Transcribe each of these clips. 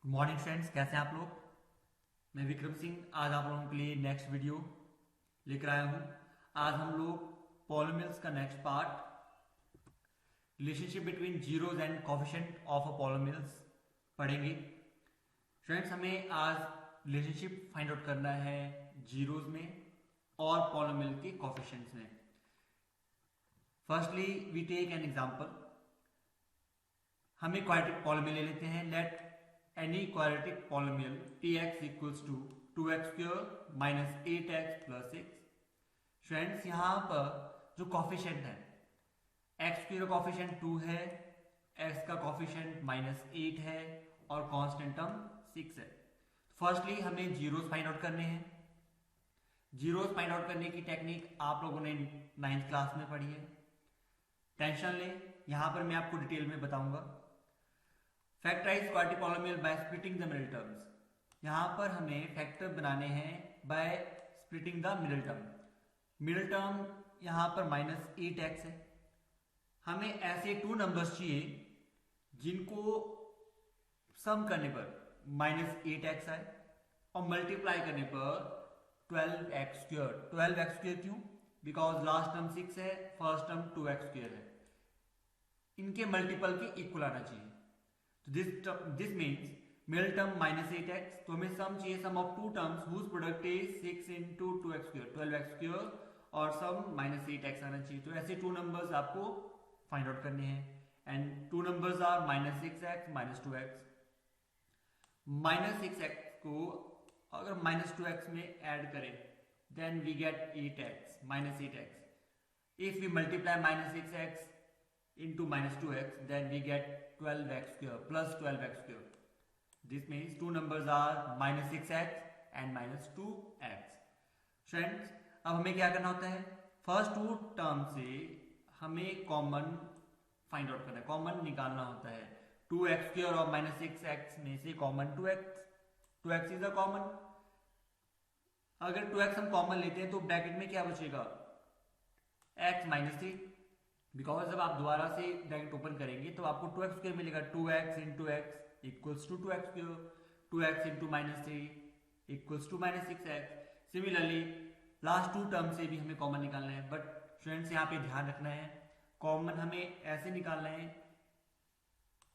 Morning friends, कैसे हैं आप लोग। मैं विक्रम सिंह आज आप लोगों के लिए नेक्स्ट वीडियो लेकर आया हूं। आज हम लोग पॉलिनोमियल्स का next part, relationship between zeros and coefficient of a polynomials पढ़ेंगे। फ्रेंड्स, हमें आज रिलेशनशिप फाइंड आउट करना है जीरोज में और पॉलिनोमियल के कोफिशिएंट्स में। Firstly we take an example. हम एक क्वाड्रेटिक पॉलिनोमियल ले लेते हैं। Let any quadratic polynomial tx equals to 2x square minus 8x plus 6। Friends, यहां पर जो कॉफिशिएंट है, x का कॉफिशिएंट 2 है, x का कॉफिशिएंट -8 है और कांस्टेंट टर्म 6 है। फर्स्टली हमें जीरोस फाइंड आउट करने हैं। जीरोस फाइंड आउट करने की टेक्निक आप लोगों ने 9th क्लास में पढ़ी है। टेंशन ले, यहां पर मैं आपको डिटेल में बताऊंगा। Factorise quadratic polynomial by splitting the middle terms. यहां पर हमें फैक्टर बनाने हैं by splitting the middle term. Middle term यहां पर -8x है। हमें ऐसे टू नंबर्स चाहिए जिनको सम करने पर -8x आए और मल्टीप्लाई करने पर 12x²। 12x² क्यों? बिकॉज लास्ट टर्म 6 है, फर्स्ट टर्म 2x² है। इनके मल्टीपल के इक्वल आना चाहिए। तो this means middle term -8x, तो हमें सम चाहिए, sum of two terms whose product is 6 into 2x², 12x² और सम -8x आना चाहिए। तो ऐसे टू नंबर्स आपको फाइंड आउट करने हैं and two numbers are -6x -2x। -6x को अगर -2x में ऐड करें then we get 8x -8x। If we multiply -6x into -2x, then we get 12x² plus 12x²। This means two numbers are -6x and -2x। Friends, अब हमें क्या करना होता है? फर्स्ट टू टर्म से हमें कॉमन फाइंड आउट करना है, कॉमन निकालना होता है। 2x² और -6x में से common 2x, 2x is a common. अगर 2x हम कॉमन लेते हैं तो ब्रैकेट में क्या बचेगा? x -3। बिकॉज जब आप दोबारा से ब्रैकेट ओपन करेंगे तो आपको 2x² मिलेगा। 2x into x equals to 2x², 2x into -3 equals to -6x। Similarly last two term से भी हमें कॉमन निकालना है, बट फ्रेंड्स यहाँ पे ध्यान रखना है, कॉमन हमें ऐसे निकालना है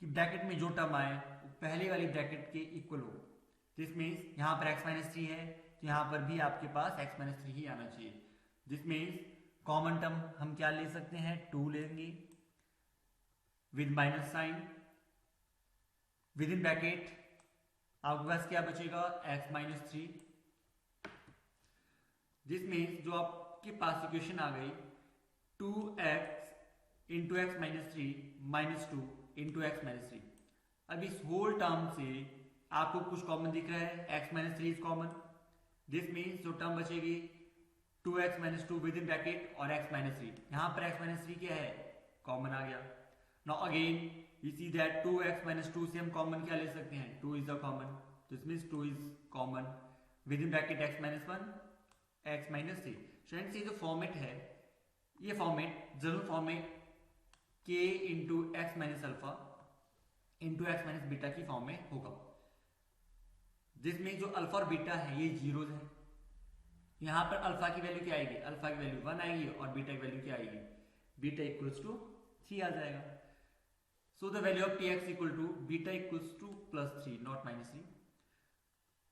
कि ब्रैकेट में जो टर्म आए वो पहले वाली ब्रैकेट के इक्वल हो। दिस मीन्स यहाँ पर x -3 है तो यहाँ पर भी आपके पास x -3 ही आना चाहिए। दिस मीन्स कॉमन टर्म हम क्या ले सकते हैं? 2 लेंगे with minus sign, with in bracket आपके पास क्या बचेगा? x -3। दिस मीन्स जो आपके पास इक्वेशन आ गई 2x into x -3 -2 into x -3। अब इस होल टर्म से आपको कुछ कॉमन दिख रहा है, x -3 is common. This means जो टर्म बचेगी 2x -2 विद इन ब्रैकेट और x -3। यहां पर x -3 क्या है? कॉमन आ गया। Now again you see that 2x -2 से हम कॉमन क्या ले सकते हैं? 2 is a common, this means 2 is common with in bracket x -1 x -3। Friends, ये जो फॉर्मेट है, ये format general format k into x minus alpha into x minus beta की फॉर्म में होगा, जिसमें जो अल्फा और बीटा है ये जीरोज है। यहां पर अल्फा की वैल्यू क्या आएगी? अल्फा की वैल्यू 1 आएगी और बीटा की वैल्यू क्या आएगी? बीटा इक्वल्स टू 3 आ जाएगा। So the value of tx equal to beta equals to +3 not -3।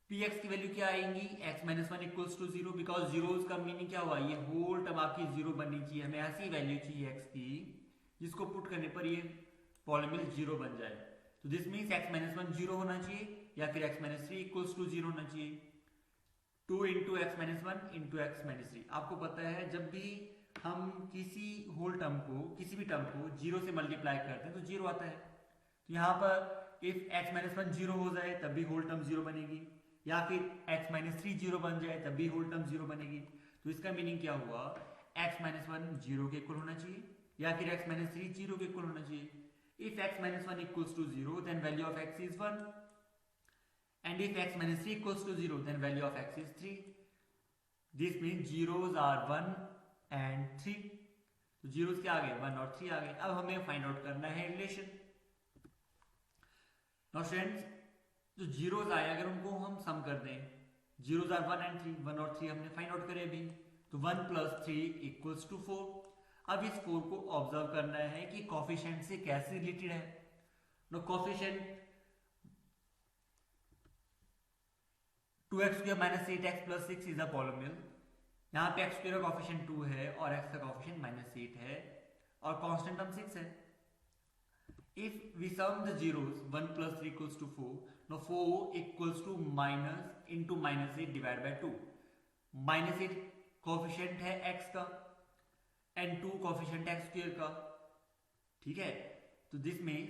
px की वैल्यू क्या आएंगी? x -1 equals to 0, because zeros का मीनिंग क्या हुआ? ये होल टर्म आपकी जीरो बननी चाहिए। हमें ऐसी वैल्यू चाहिए x की जिसको पुट करने पर ये पॉलिनोमियल जीरो बन जाए। तो दिस मीन्स x -1 जीरो होना चाहिए या फिर x -3 इक्वल्स टू 0 होना चाहिए। 2 इंटू एक्स -1 इंटू एक्स -3। आपको पता है जब भी हम किसी होल टर्म को, किसी भी टर्म को जीरो से मल्टीप्लाई करते हैं तो जीरो आता है। तो यहाँ पर इफ x -1 जीरो हो जाए तब भी होल टर्म जीरो बनेगी, या फिर x -3 जीरो बन जाए तब भी होल टर्म जीरो बनेगी। तो इसका मीनिंग क्या हुआ? x -1 जीरो के इक्वल होना चाहिए या फिर x -3 जीरो के इक्वल होना चाहिए। If x -1 equals to 0 then value of x is 1, and if x -3 equals to 0 then value of x is 3। this means zeros are 1 and 3। तो जीरोस क्या आ गए? 1 और 3 आ गए। अब हमें फाइंड आउट करना है रिलेशन। नाउ फ्रेंड्स, जो जीरोज आए अगर उनको हम सम कर दें, जीरोज आर 1 एंड 3, 1 और 3 हमने फाइंड आउट करे अभी, तो 1 + 3 = 4। अब इस 4 को ऑब्जर्व करना है कि कोफिशिएंट से कैसे रिलेटेड है। No coefficient 2x² - 8x + 6 is a polynomial. यहाँ पे x² का कोफिशिएंट 2 है और x का कोफिशिएंट -8 है और कांस्टेंट टर्म 6 है। If we sum the zeros, 1 + 3 = 4. Now 4 equals to minus into -8 divided by 2. -8 coefficient है x का and 2 कोफिशिएंट है x² का, ठीक है। तो this means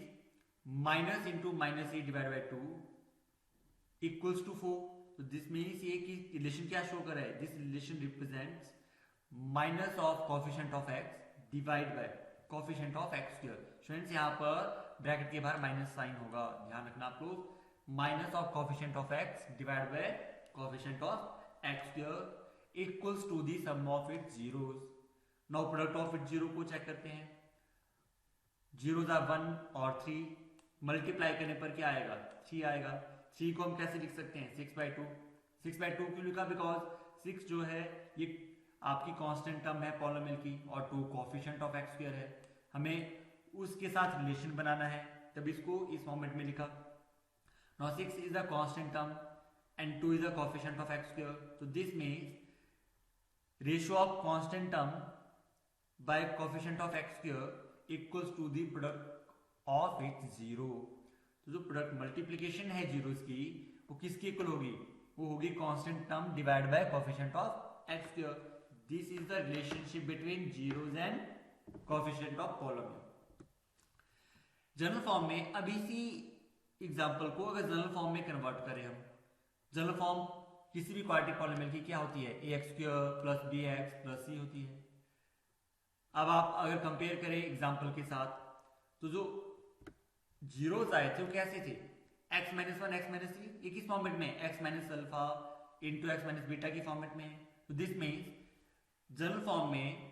minus into -8 divide by 2 equals to 4। तो दिस मीन्स ये कि रिलेशन क्या शो कर रहा है, this relation represents minus of coefficient of x divide by coefficient of x²। Students यहाँ पर ब्रैकेट के बाहर माइनस साइन होगा, ध्यान रखना आप लोग। Minus of coefficient of x divide by coefficient of x² equals to the sum of its zeros. Now product of its zero को चेक करते हैं। जीरोस आर 1 और 3, मल्टीप्लाई करने पर क्या आएगा, 3 आएगा। 3 को हम कैसे लिख सकते हैं, 6/2। 6/2 क्यों लिखा, बिकॉज 6 जो है ये आपकी कांस्टेंट टर्म है पॉलिनोमियल की और 2 कोफिशिएंट ऑफ x² है, हमें उसके साथ रिलेशन बनाना है, तब इसको इस फॉर्मेट में लिखा। Now 6 is the constant term and 2 is the coefficient of x²। तो this means ratio of constant term by coefficient of x² equals to the product of its zero. तो जो प्रोडक्ट मल्टीप्लिकेशन है zeros की वो किसकी equal होगी, वो होगी constant term divide by coefficient of x²। This is the relationship between zeros and coefficient of polynomial. General form में अब इसी एग्जांपल को अगर जनरल फॉर्म में कन्वर्ट करें हम, जनरल फॉर्म किसी भी क्वाड्रेटिक पॉलिनोमियल की क्या होती है, ax² + bx + c होती है। अब आप अगर कंपेयर करें एग्जांपल के साथ, तो जो जीरोस आए थे वो कैसे थे, x - 1 x - 3, ये किस फॉर्मेट में, x - alpha into x - beta की फॉर्मेट में है। तो दिस मीन्स जनरल फॉर्म में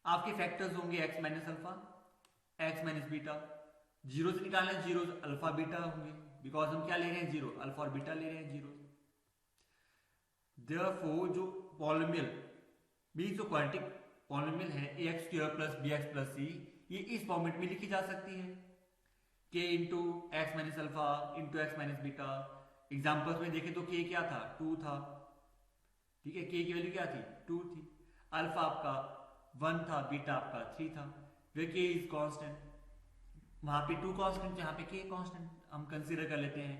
आपके फैक्टर्स होंगे x - alpha x - beta. Zero से निकालना है, जीरो अल्फा बीटा होंगे, बिकॉज हम क्या ले रहे हैं, जीरो अल्फा और बीटा ले रहे हैं जीरो। देयरफॉर जो पॉलिनोमियल मींस जो क्वाड्रेटिक पॉलिनोमियल है ax² + bx + c, ये इस फॉर्मेट में लिखी जा सकती है, k into x - alpha into x - beta. Examples में देखें तो k क्या था, 2 था, ठीक है, k की वैल्यू क्या थी, 2 थी। अल्फा आपका 1 था, बीटा आपका 3 था, वे k इज कांस्टेंट, वहां पे 2 कांस्टेंट, यहाँ पे k कांस्टेंट हम कंसीडर कर लेते हैं।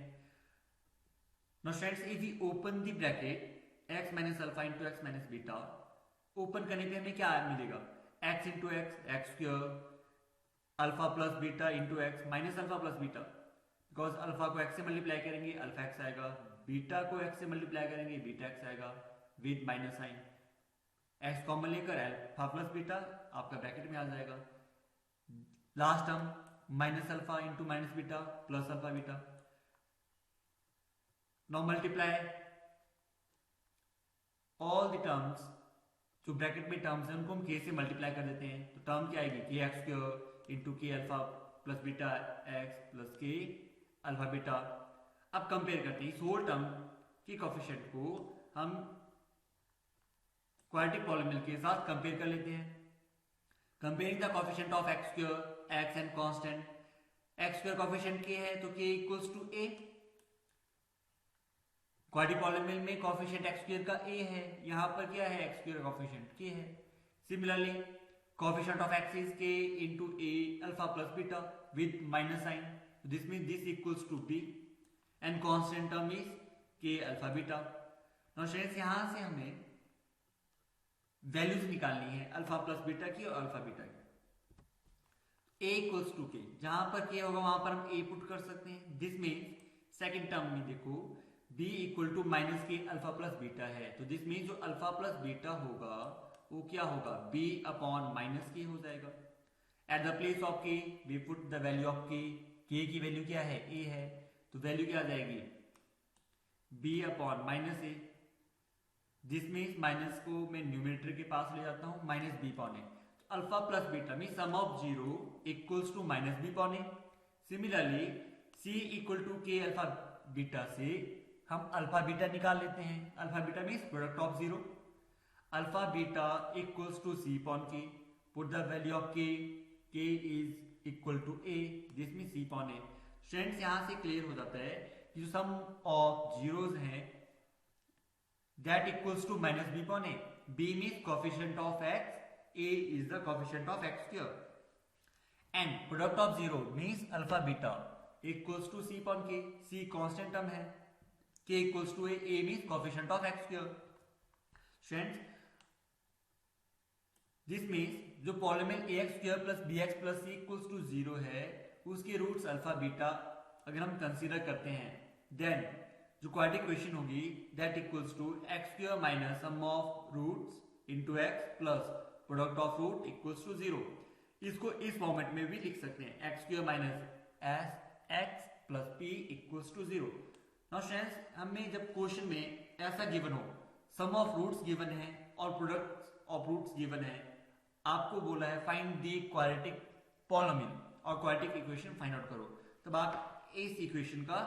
Now students if we open the bracket x - alpha into x - beta, open करने पे हमें क्या मिलेगा, x into x² alpha plus beta into x minus alpha plus beta, because alpha को x से मल्टीप्लाई करेंगे अल्फा x आएगा, beta को x से मल्टीप्लाई करेंगे बीटा x आएगा with minus sign. x common लेकर अल्फा प्लस बीटा आपका ब्रैकेट में आ जाएगा। Last term minus alpha into minus beta plus alpha beta. Now multiply all the terms, जो ब्रैकेट में टर्म्स हैं उनको हम k से मल्टीप्लाई कर देते हैं, तो टर्म क्या आएगी, k² into k alpha plus beta x plus k alpha beta. अब कंपेयर करते हैं इस होल टर्म की कोफिशिएंट को हम क्वाड्रेटिक पॉलिनोमियल के साथ कंपेयर कर लेते हैं। Comparing the coefficient of x² x and constant, x² coefficient k है तो k equals to a। Quadratic polynomial में कोफिशिएंट x² का a है, यहां पर क्या है, x² का कोफिशिएंट k है। Similarly coefficient of x is k into a alpha plus beta with minus sign, this means this equals to b and constant term is k alpha beta। now students यहां से हमें values निकालनी है alpha plus beta की और alpha beta की। a equals to k, जहां पर k होगा वहां पर हम a पुट कर सकते हैं। दिस मीन्स सेकेंड टर्म में देखो b इक्वल टू माइनस के अल्फा प्लस बीटा है, तो दिस मीन्स जो अल्फा प्लस बीटा होगा वो क्या होगा, b अपॉन माइनस के हो जाएगा। At the place of k we put the value of k, k की वैल्यू क्या है, a है, तो वैल्यू क्या आ जाएगी, b upon minus a। This means minus को मैं न्यूमरेटर के पास ले जाता हूं, minus b upon a। Alpha plus beta mean sum of zero equals to minus b upon a। Similarly c equal to k alpha beta से हम alpha beta निकाल लेते हैं। Alpha beta means product of zero. Alpha beta equals to c upon k, put the value of k is equal to A, this means c upon a. Students यहां से clear हो जाता है कि जो सम ऑफ जीरोज हैं that equals to minus b upon a. B means coefficient of x, a is the coefficient of x square, and product of zero means alpha beta equals to c upon k, c constant term है, k equals to a means coefficient of x square. Students, this means जो polynomial ax square plus bx plus c equals to 0 है उसके roots alpha beta अगर हम consider करते हैं then जो quadratic equation होगी that equals to x square minus sum of roots into x plus product of root equals to 0। इसको इस फॉर्मेट में भी लिख सकते हैं x square minus s x plus p equals to 0। Now students, हमें जब क्वेश्चन में ऐसा गिवन हो, सम ऑफ रूट्स गिवन है और प्रोडक्ट ऑफ रूट्स गिवन है, आपको बोला है फाइंड द क्वाड्रेटिक पॉलिनोमियल और क्वाड्रेटिक इक्वेशन फाइंड आउट करो, तब आप इस इक्वेशन का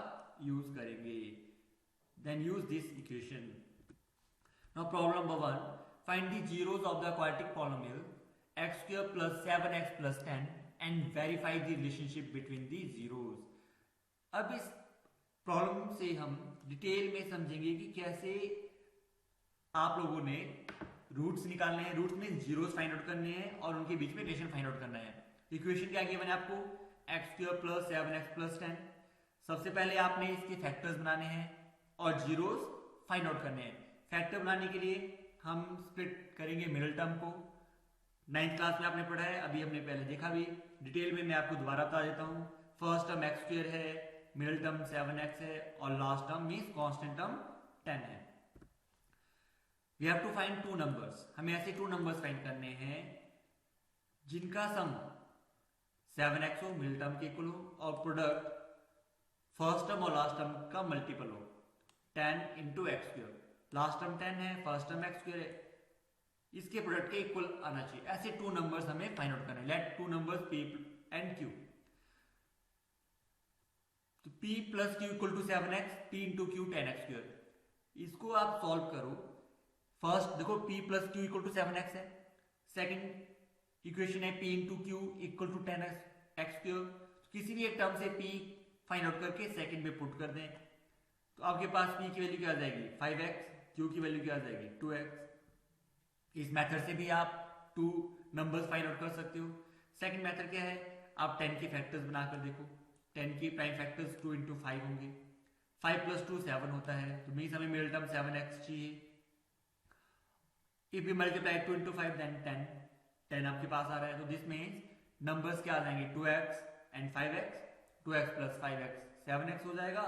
यूज करेंगे। Then use this equation. Now problem number 1, find the zeros of the quadratic polynomial x square plus 7x plus 10 and verify the relationship between the zeros। अब इस problem से हम डिटेल में समझेंगे कि कैसे आप लोगों ने रूट्स निकालने हैं, रूट्स में जीरोस फाइंड आउट करने हैं और उनके बीच में रिलेशन फाइंड आउट करना है। इक्वेशन क्या गिवन है आपको, x square plus 7x plus 10। सबसे पहले आपने इसके फैक्टर्स बनाने हैं और जीरोस फाइंड आउट करने हैं। फैक्टर बनाने के लिए हम स्प्लिट करेंगे मिडिल टर्म को। 9th क्लास में आपने पढ़ा है, अभी हमने पहले देखा भी, डिटेल में मैं आपको दोबारा बता देता हूँ। फर्स्ट टर्म एक्स स्क्वायर है, मिडिल टर्म 7x है और last term means constant term 10 है। We have to find two numbers. हमें ऐसे टू नंबर्स फाइंड करने हैं जिनका सम 7x हो, मिडिल टर्म के इक्वल हो और प्रोडक्ट फर्स्ट टर्म और लास्ट टर्म का मल्टीपल हो। 10 into x square, last term 10 है, फर्स्ट टर्म एक्स स्क्वायर है, इसके प्रोडक्ट के इक्वल आना चाहिए। ऐसे टू नंबर्स हमें फाइंड आउट करने हैं। Let two numbers p and q। तो p plus q equal to 7x, p into q 10x square. इसको आप सॉल्व करो। फर्स्ट देखो p plus q equal to 7x है, सेकेंड इक्वेशन है p into q equal to 10x square. किसी भी एक टर्म से p फाइंड आउट करके सेकेंड में पुट कर दें तो आपके पास p की वैल्यू क्या आ जाएगी 5x, q की वैल्यू क्या आ जाएगी 2x। इस मेथड से भी आप टू नंबर्स फाइंड आउट कर सकते हो। सेकंड मेथड क्या है, आप 10 के फैक्टर्स बनाकर देखो। 10 की प्राइम फैक्टर्स 2 इंटू 5 होंगे। 5 प्लस 2 7 होता है, तो मीन्स हमें मिडिल टर्म 7x चाहिए। If you multiply 2 into 5 then 10 आपके पास आ रहा है। तो दिस मीन्स नंबर्स क्या आ जाएंगे 2x and 5x। 2x plus 5x 7x हो जाएगा,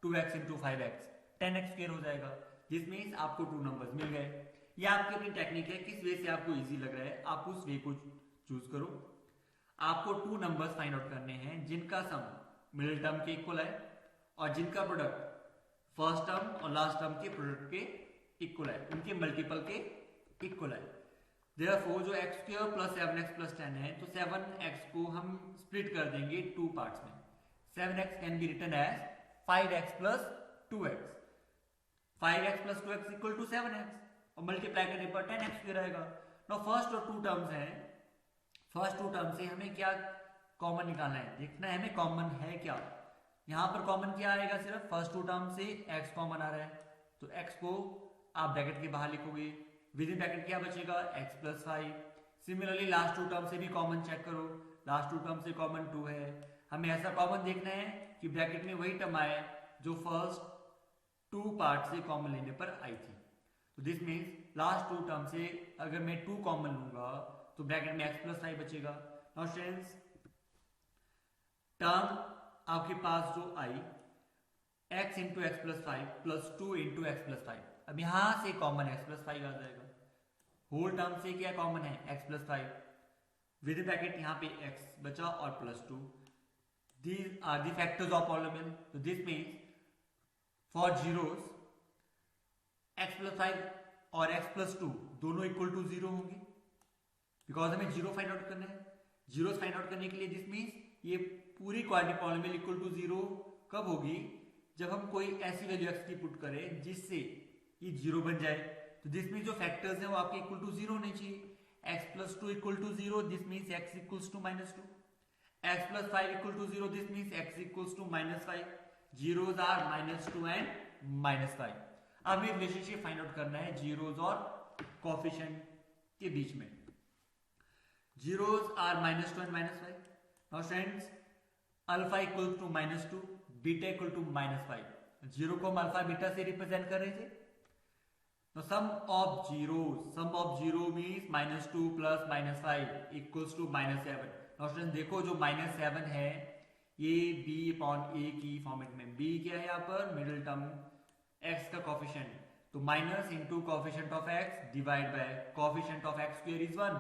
2x into 5x 10x square हो जाएगा। दिस मीन्स आपको टू नंबर्स मिल गए। ये आपकी अपनी टेक्निक है, किस वे से आपको इजी लग रहा है आप उस वे को चूज करो। आपको टू नंबर्स फाइंड आउट करने हैं जिनका सम मिडिल टर्म के इक्वल है और जिनका प्रोडक्ट फर्स्ट टर्म और लास्ट टर्म के प्रोडक्ट के इक्वल है, उनके मल्टीपल के इक्वल है। देयरफॉर जो x square plus 7x plus 10 है तो 7x को हम स्प्लिट कर देंगे टू पार्ट्स में। 7x can be written as 5x plus 2x। 5x plus 2x equal to 7x और मल्टीप्लाई करने पर 10x स्क्वायर आएगा। नो फर्स्ट और टू टर्म्स हैं, फर्स्ट टू टर्म से हमें क्या कॉमन निकालना है, देखना है हमें कॉमन है क्या। यहां पर कॉमन क्या आएगा, सिर्फ फर्स्ट टू टर्म से x कॉमन आ रहा है तो x को आप ब्रैकेट के बाहर लिखोगे, विद इन ब्रैकेट क्या बचेगा x plus 5। Similarly last two term से भी कॉमन चेक करो, लास्ट टू टर्म से कॉमन 2 है। हमें ऐसा कॉमन देखना है कि ब्रैकेट में वही टर्म आए जो फर्स्ट टू पार्ट से कॉमन लेने पर आई थी। तो this means last two term से अगर मैं 2 कॉमन लूंगा तो ब्रैकेट में x प्लस 5 बचेगा। नाउ स्टूडेंट्स, टर्म आपके पास जो आई x into x plus 5 plus 2 into x plus 5, अब यहां से कॉमन x प्लस 5 आ जाएगा। होल टर्म से क्या कॉमन है x plus 5, with in bracket यहाँ पे x बचा और plus 2। These are the factors of polynomial. So this means for zeros x plus 5 और x plus 2 दोनों इक्वल टू 0 होंगे, बिकॉज हमें जीरो फाइंड आउट करना है। जीरोस फाइंड आउट करने के लिए दिस मीन्स ये पूरी क्वाड्रेटिक पॉलिनोमियल इक्वल टू 0 कब होगी, जब हम कोई ऐसी वैल्यू x की पुट करें जिससे ये 0 बन जाए, तो दिस मीन्स जो फैक्टर्स हैं वो आपके इक्वल टू 0 होने चाहिए। x plus 2 equal to 0, this means x equals to -2। x plus 5 equal to 0, this means x equals to -5। Zeros are -2 and -5। अब हमें रिलेशनशिप फाइंड आउट करना है जीरोज और कोएफिशिएंट के बीच में। Zeros are -2 and -5। Now friends, alpha equal to -2, beta equal to -5। Zero को हम अल्फा बीटा से रिप्रेजेंट कर रहे थे। तो sum of zero means -2 plus -5 equals to -7। Now friends देखो, जो -7 है ये b अपॉन a की फॉर्मेट में, b क्या है यहाँ पर, मिडिल टर्म x का कोएफिशिएंट, तो minus into coefficient of x divide by coefficient of x square is 1,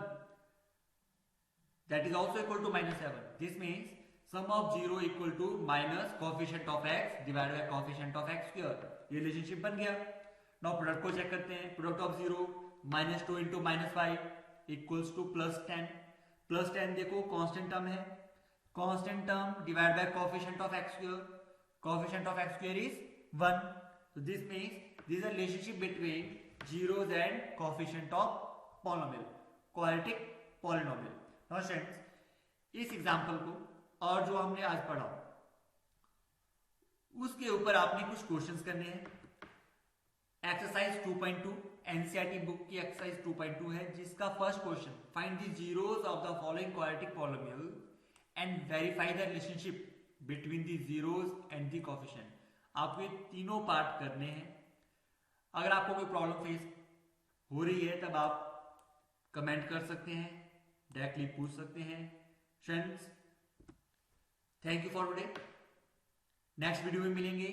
that is also equal to -7। This means sum of zero equal to minus coefficient of x divide by coefficient of x square. ये relationship बन गया। Now product को check करते हैं। Product of zero -2 into -5 equals to +10। +10 देखो constant term है, constant term divide by coefficient of x square, coefficient of x square is 1। so this means this is a relationship between zeros and coefficient of polynomial, quadratic polynomial। now friends इस example को और जो हमने आज पढ़ा उसके ऊपर आपने कुछ क्वेश्चंस करने हैं। एक्सरसाइज 2.2 एनसीईआरटी बुक की एक्सरसाइज 2.2 है, जिसका first question, find the zeros of the following quadratic polynomial and verify the relationship between the zeros and the coefficient. आपको ये तीनों पार्ट करने हैं। अगर आपको कोई प्रॉब्लम फेस हो रही है तब आप कमेंट कर सकते हैं, डायरेक्टली पूछ सकते हैं। Friends, thank you for today. Next video में मिलेंगे।